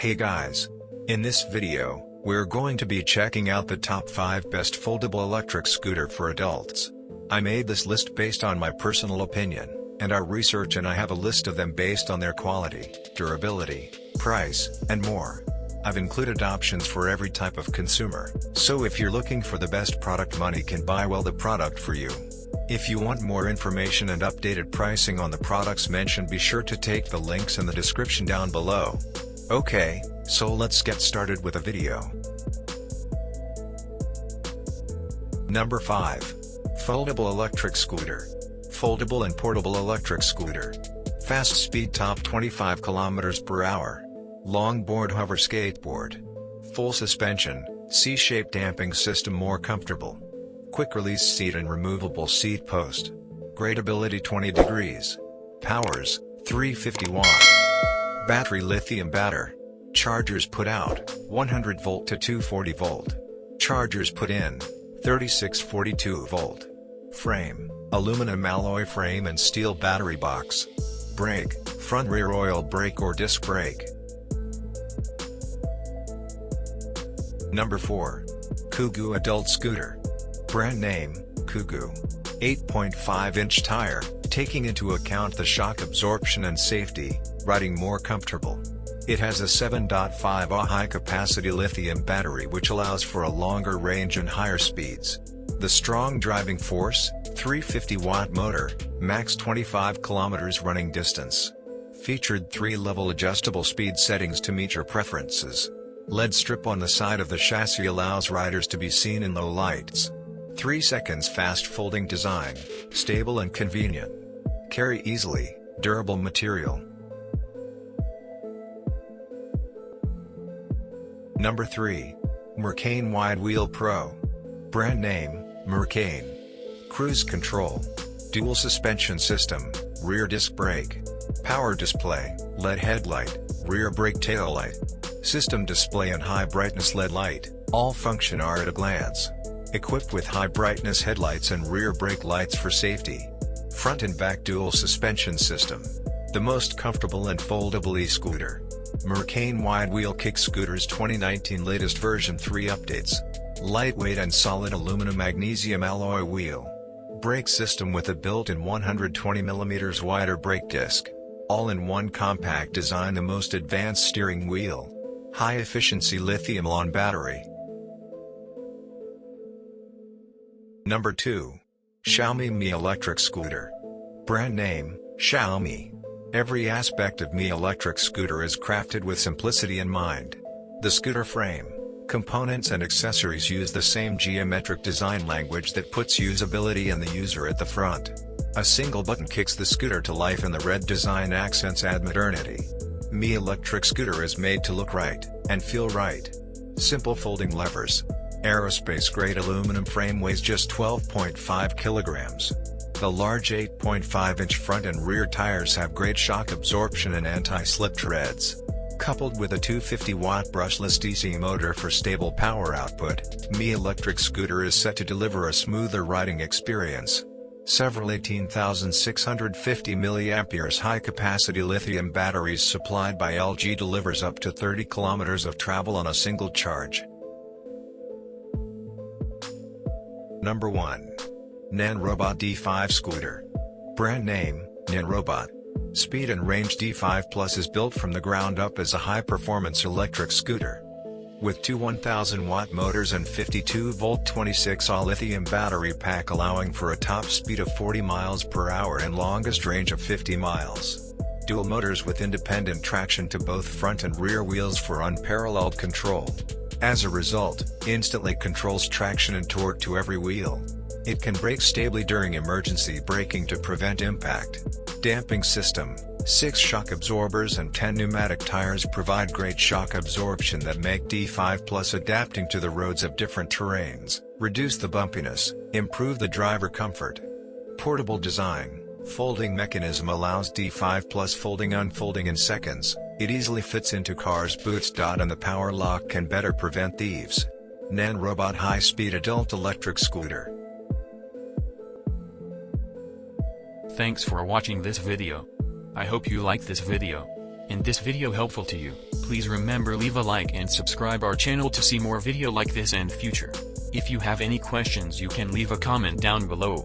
Hey guys! In this video, we're going to be checking out the top 5 best foldable electric scooter for adults. I made this list based on my personal opinion, and our research, and I have a list of them based on their quality, durability, price, and more. I've included options for every type of consumer, so if you're looking for the best product money can buy, well, the product for you. If you want more information and updated pricing on the products mentioned, be sure to take the links in the description down below. Okay, so let's get started with the video. Number 5. Foldable electric scooter. Foldable and portable electric scooter. Fast speed top 25 km per hour. Longboard hover skateboard. Full suspension, C-shaped damping system, more comfortable. Quick release seat and removable seat post. Gradability 20 degrees. Powers, 350 watt. Battery lithium battery. Chargers put out, 100 volt to 240 volt. Chargers put in, 3642 volt. Frame, aluminum alloy frame and steel battery box. Brake, front rear oil brake or disc brake. Number 4. Kugoo adult scooter. Brand name, Kugoo. 8.5-inch tire, taking into account the shock absorption and safety, riding more comfortable. It has a 7.5 Ah high-capacity lithium battery which allows for a longer range and higher speeds. The strong driving force, 350-watt motor, max 25 km running distance. Featured 3-level adjustable speed settings to meet your preferences. LED strip on the side of the chassis allows riders to be seen in low lights. 3 seconds fast folding design, stable and convenient. Carry easily, durable material. Number 3. Mccain Widewheel Pro. Brand name, Mccain. Cruise control. Dual suspension system, rear disc brake. Power display, LED headlight, rear brake taillight. System display and high brightness LED light, all function are at a glance. Equipped with high brightness headlights and rear brake lights for safety. Front and back dual suspension system. The most comfortable and foldable e-scooter. Mccain Widewheel Kickscooter's 2019 latest version 3 updates. Lightweight and solid aluminum magnesium alloy wheel. Brake system with a built-in 120mm wider brake disc. All-in-one compact design, the most advanced steering wheel. High-efficiency lithium-ion battery. Number 2. Xiaomi Mi electric scooter. Brand name, Xiaomi. Every aspect of Mi electric scooter is crafted with simplicity in mind. The scooter frame, components and accessories use the same geometric design language that puts usability and the user at the front. A single button kicks the scooter to life and the red design accents add modernity. Mi electric scooter is made to look right, and feel right. Simple folding levers. Aerospace-grade aluminum frame weighs just 12.5 kilograms. The large 8.5-inch front and rear tires have great shock absorption and anti-slip treads. Coupled with a 250-watt brushless DC motor for stable power output, Mi electric scooter is set to deliver a smoother riding experience. Several 18,650 mAh high-capacity lithium batteries supplied by LG delivers up to 30 km of travel on a single charge. Number 1. Nanrobot D5 scooter. Brand name, Nanrobot. Speed and range D5 Plus is built from the ground up as a high-performance electric scooter. With two 1000-watt motors and 52-volt 26Ah lithium battery pack allowing for a top speed of 40 miles per hour and longest range of 50 miles. Dual motors with independent traction to both front and rear wheels for unparalleled control. As a result, instantly controls traction and torque to every wheel. It can brake stably during emergency braking to prevent impact. Damping system, 6 shock absorbers and 10 pneumatic tires provide great shock absorption that make D5 Plus adapting to the roads of different terrains, reduce the bumpiness, improve the driver comfort. Portable design, folding mechanism allows D5 Plus folding-unfolding in seconds. It easily fits into cars' boots. And the power lock can better prevent thieves. Nanrobot high-speed adult electric scooter. Thanks for watching this video. I hope you like this video. and this video helpful to you, please remember leave a like and subscribe our channel to see more video like this and future. If you have any questions you can leave a comment down below.